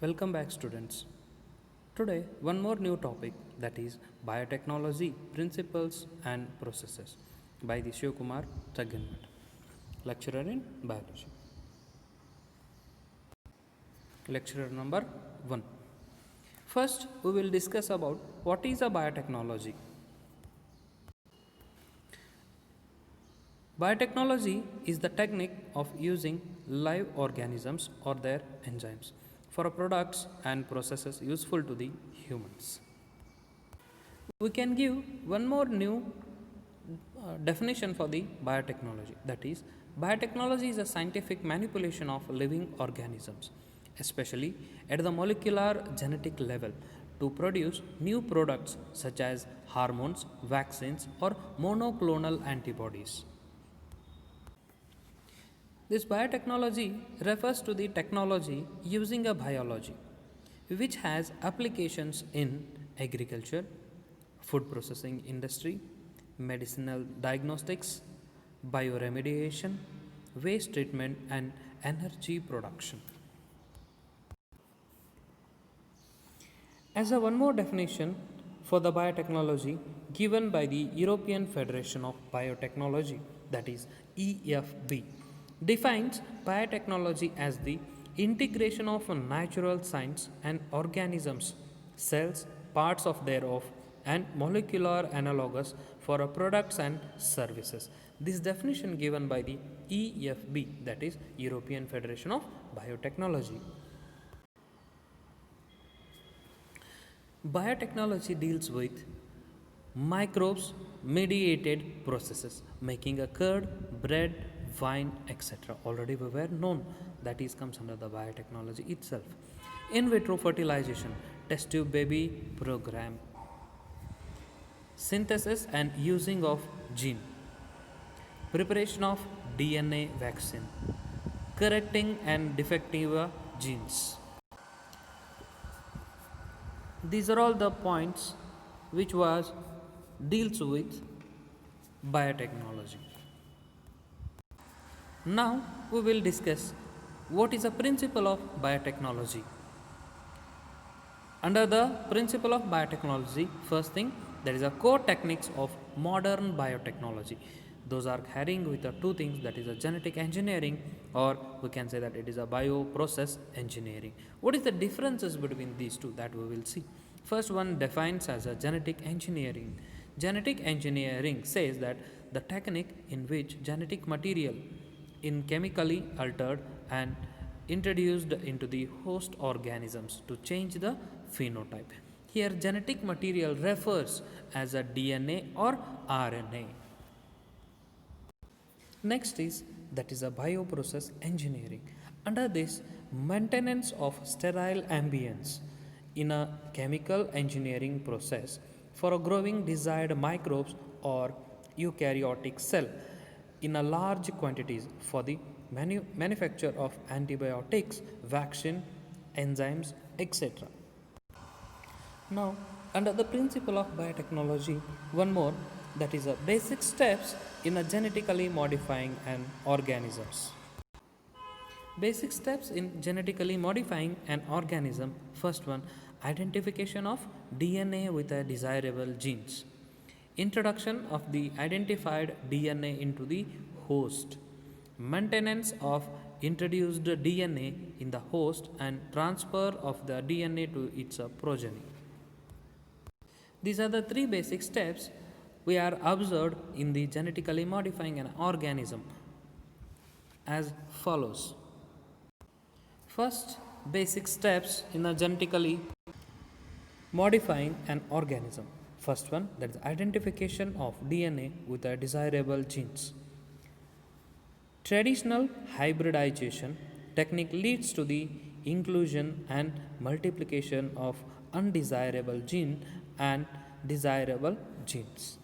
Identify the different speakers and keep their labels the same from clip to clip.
Speaker 1: Welcome back, students. Today, one more new topic, that is biotechnology principles and processes by the Shivkumar Chaganmat, lecturer in biology. Lecturer number 1. First, we will discuss about what is a biotechnology. Biotechnology is the technique of using live organisms or their enzymes for products and processes useful to the humans. We can give one more new definition for the biotechnology, that is, biotechnology is a scientific manipulation of living organisms, especially at the molecular genetic level, to produce new products such as hormones, vaccines, or monoclonal antibodies. This biotechnology refers to the technology using a biology which has applications in agriculture, food processing industry, medicinal diagnostics, bioremediation, waste treatment, and energy production. As a one more definition for the biotechnology given by the European Federation of Biotechnology, that is EFB, defines biotechnology as the integration of natural science and organisms, cells, parts of thereof, and molecular analogues for products and services. This definition given by the EFB, that is European Federation of Biotechnology. Biotechnology deals with microbes mediated processes making a curd, bread, wine, etc. Already we were known, that is comes under the biotechnology itself. In vitro fertilization, test tube baby program, synthesis and using of gene, preparation of DNA vaccine, correcting and defective genes. These are all the points which was deals with biotechnology. Now we will discuss what is a principle of biotechnology. Under the principle of biotechnology, first thing, there is a core techniques of modern biotechnology. Those are carrying with the two things, that is a genetic engineering, or we can say that it is a bioprocess engineering. What is the differences between these two, that we will see. First one defines as a genetic engineering. Genetic engineering says that the technique in which genetic material in chemically altered and introduced into the host organisms to change the phenotype. Here genetic material refers as a DNA or RNA. Next is, that is a bioprocess engineering. Under this, maintenance of sterile ambience in a chemical engineering process for a growing desired microbes or eukaryotic cell in a large quantities for the manufacture of antibiotics, vaccine, enzymes, etc. Now, under the principle of biotechnology, one more, that is a basic steps in a genetically modifying an organisms. Basic steps in genetically modifying an organism. First one, identification of DNA with a desirable genes. Introduction of the identified DNA into the host. Maintenance of introduced DNA in the host and transfer of the DNA to its progeny. These are the three basic steps we are observed in the genetically modifying an organism as follows. First, basic steps in a genetically modifying an organism. First one, that is identification of DNA with a desirable genes. Traditional hybridization technique leads to the inclusion and multiplication of undesirable gene and desirable genes.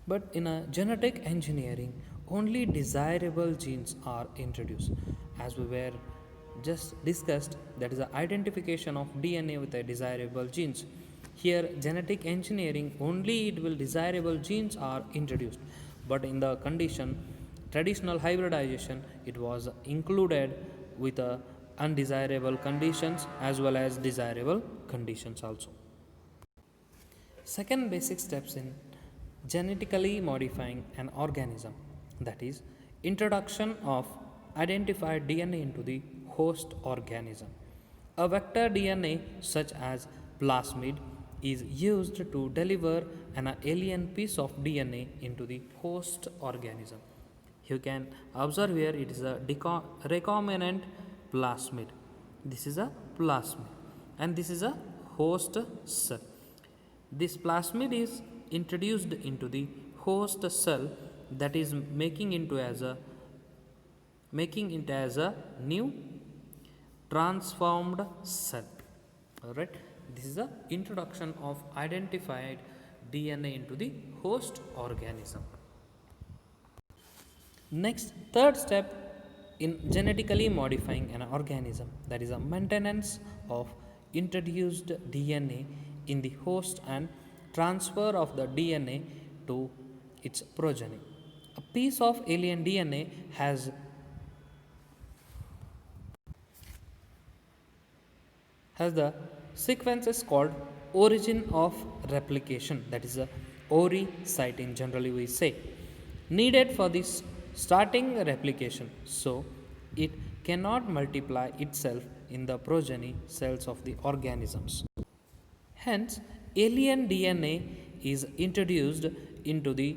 Speaker 1: But in a genetic engineering, only desirable genes are introduced. As we were just discussed, that is the identification of DNA with a desirable genes. Here genetic engineering, only it will desirable genes are introduced, but in the condition traditional hybridization, it was included with a undesirable conditions as well as desirable conditions also. Second basic steps in genetically modifying an organism, that is introduction of identified DNA into the host organism. A vector DNA such as plasmid is used to deliver an alien piece of DNA into the host organism. You can observe here it is a recombinant plasmid. This is a plasmid and this is a host cell. This plasmid is introduced into the host cell, that is making it as a new transformed cell. Alright, this is the introduction of identified DNA into the host organism. Next, third step in genetically modifying an organism, that is a maintenance of introduced DNA in the host and transfer of the DNA to its progeny. A piece of alien DNA has the sequences called origin of replication, that is a ORI site in generally we say, needed for this starting replication, so it cannot multiply itself in the progeny cells of the organisms. Hence, alien DNA is introduced into the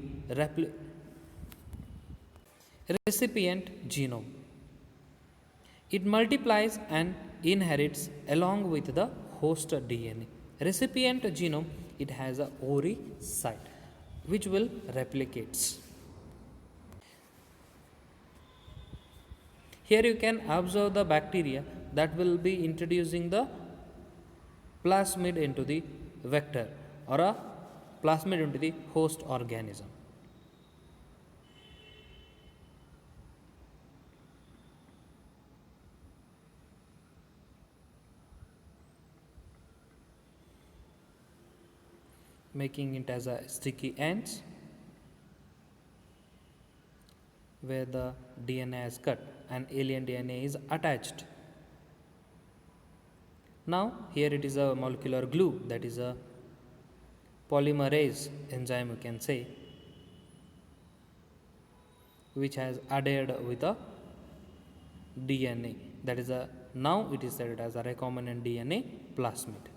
Speaker 1: recipient genome. It multiplies and inherits along with the host DNA. Recipient genome, it has a ORI site which will replicates. Here you can observe the bacteria that will be introducing the plasmid into the vector or a plasmid into the host organism. Making it as a sticky ends where the DNA is cut and alien DNA is attached. Now here it is a molecular glue, that is a polymerase enzyme you can say, which has added with a DNA, that is a now it is said as a recombinant DNA plasmid.